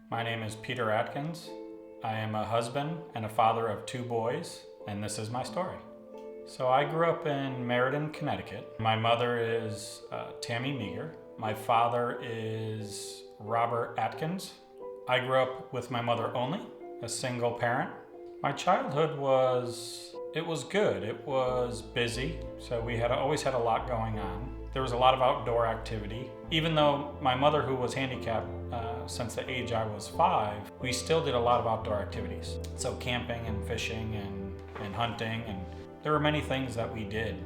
My name is Peter Atkins. I am a husband and a father of 2 boys, and this is my story. So I grew up in Meriden, Connecticut. My mother is Tammy Meager. My father is Robert Atkins. I grew up with my mother only, a single parent. My childhood was good. It was busy, so we always had a lot going on. There was a lot of outdoor activity. Even though my mother, who was handicapped since the age I was 5, we still did a lot of outdoor activities. So camping and fishing and hunting, and there were many things that we did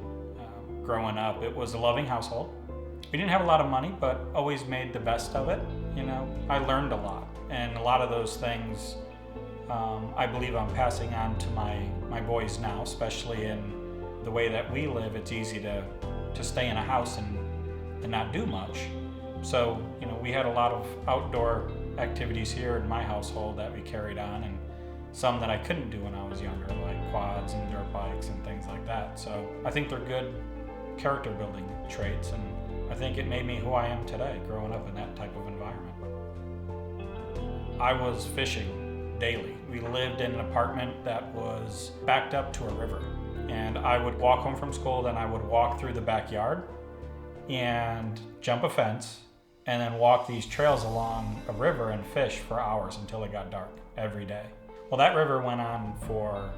growing up. It was a loving household. We didn't have a lot of money, but always made the best of it. You know, I learned a lot, and a lot of those things I believe I'm passing on to my boys now, especially in the way that we live. It's easy to stay in a house and not do much. So, you know, we had a lot of outdoor activities here in my household that we carried on, and some that I couldn't do when I was younger, like quads and dirt bikes and things like that. So I think they're good character building traits, and I think it made me who I am today, growing up in that type of environment. I was fishing daily. We lived in an apartment that was backed up to a river, and I would walk home from school, then I would walk through the backyard and jump a fence, and then walk these trails along a river and fish for hours until it got dark every day. Well, that river went on for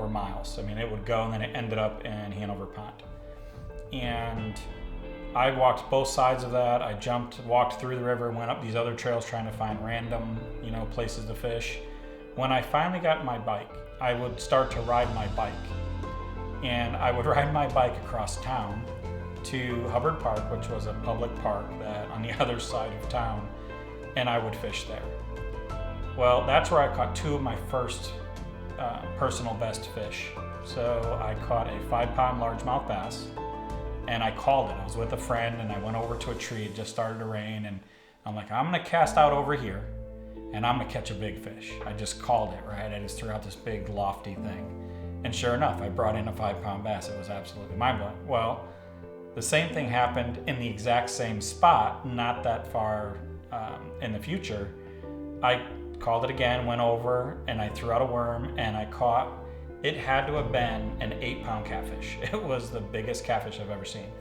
miles. I mean, it would go and then it ended up in Hanover Pond. And I walked both sides of that. I walked through the river, went up these other trails trying to find random, places to fish. When I finally got my bike, I would start to ride my bike. And I would ride my bike across town to Hubbard Park, which was a public park that on the other side of town, and I would fish there. Well, that's where I caught 2 of my first personal best fish. So I caught a 5-pound largemouth bass, and I called it. I was with a friend, and I went over to a tree. It just started to rain, and I'm like, I'm gonna cast out over here, and I'm gonna catch a big fish. I just called it, right? I just threw out this big lofty thing. And sure enough, I brought in a 5-pound bass. It was absolutely mind-blowing. Well, the same thing happened in the exact same spot, not that far in the future. I called it again, went over, and I threw out a worm, and I caught, it had to have been an 8-pound catfish. It was the biggest catfish I've ever seen.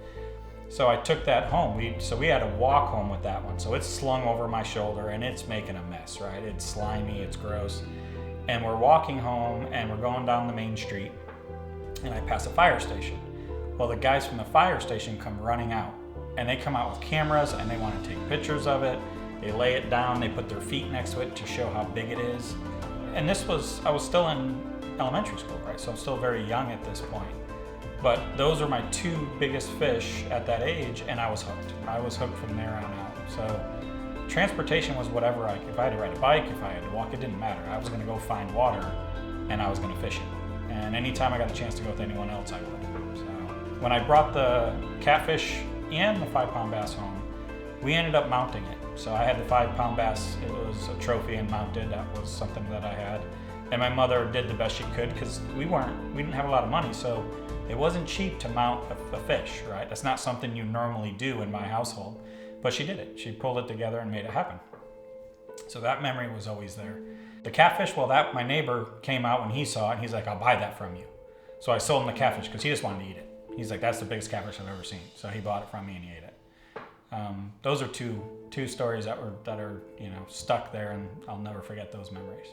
So I took that home. We had to walk home with that one. So it's slung over my shoulder, and it's making a mess, right? It's slimy, it's gross. And we're walking home, and we're going down the main street, and I pass a fire station. Well, the guys from the fire station come running out, and they come out with cameras, and they want to take pictures of it. They lay it down, they put their feet next to it to show how big it is. And I was still in elementary school, right? So I'm still very young at this point. But those were my 2 biggest fish at that age, and I was hooked. I was hooked from there on out. So transportation was whatever if I had to ride a bike, if I had to walk, it didn't matter. I was gonna go find water, and I was gonna fish it. And anytime I got a chance to go with anyone else, I would. So when I brought the catfish and the 5-pound bass home, we ended up mounting it. So I had the 5-pound bass. It was a trophy and mounted. That was something that I had. And my mother did the best she could, because we didn't have a lot of money, so it wasn't cheap to mount a fish, right? That's not something you normally do in my household, but she did it. She pulled it together and made it happen. So that memory was always there. The catfish, my neighbor came out when he saw it, and he's like, I'll buy that from you. So I sold him the catfish because he just wanted to eat it. He's like, that's the biggest catfish I've ever seen. So he bought it from me and he ate it. Those are two stories that are stuck there, and I'll never forget those memories.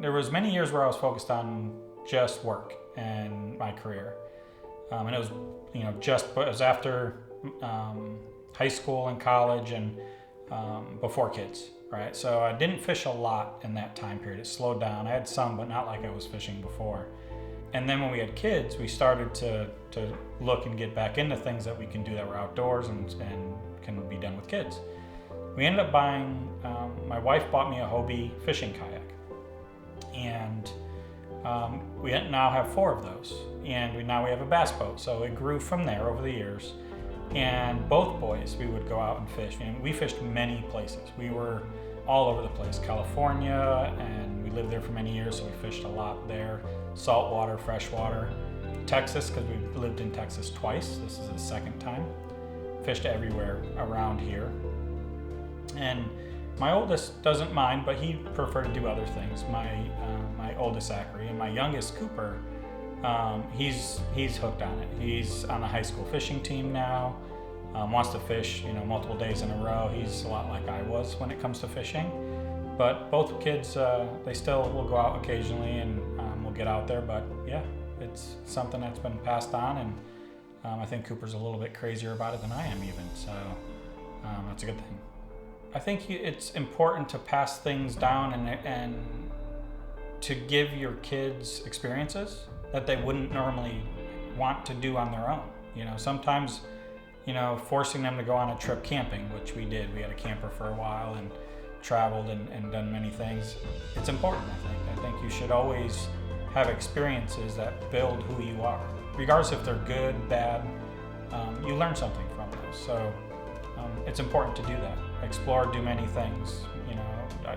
There was many years where I was focused on just work and my career, and it was it was after high school and college and before kids, right? So I didn't fish a lot in that time period. It slowed down. I had some, but not like I was fishing before. And then when we had kids, we started to look and get back into things that we can do that were outdoors and can be done with kids. We ended up buying, my wife bought me a Hobie fishing kayak. And we now have 4 of those. And now we have a bass boat. So it grew from there over the years. And both boys, we would go out and fish. And we fished many places. We were all over the place. California, and we lived there for many years, so we fished a lot there. Saltwater, freshwater. Texas, because we lived in Texas twice. This is the 2nd time. Fished everywhere around here. And My oldest doesn't mind, but he prefer to do other things. My oldest Zachary and my youngest Cooper, he's hooked on it. He's on the high school fishing team now. Wants to fish, multiple days in a row. He's a lot like I was when it comes to fishing. But both kids, they still will go out occasionally and we'll get out there. But yeah, it's something that's been passed on, and I think Cooper's a little bit crazier about it than I am even. So that's a good thing. I think it's important to pass things down and to give your kids experiences that they wouldn't normally want to do on their own. Sometimes, forcing them to go on a trip camping, which we did. We had a camper for a while and traveled and done many things. It's important, I think. I think you should always have experiences that build who you are. Regardless if they're good, bad, you learn something from those. So it's important to do that. Explore, do many things.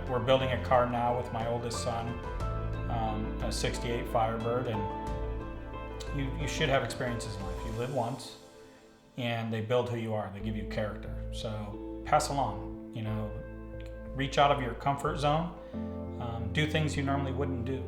We're building a car now with my oldest son, a 68 Firebird, and you should have experiences in life. You live once, and they build who you are. They give you character. So pass along. Reach out of your comfort zone. Do things you normally wouldn't do.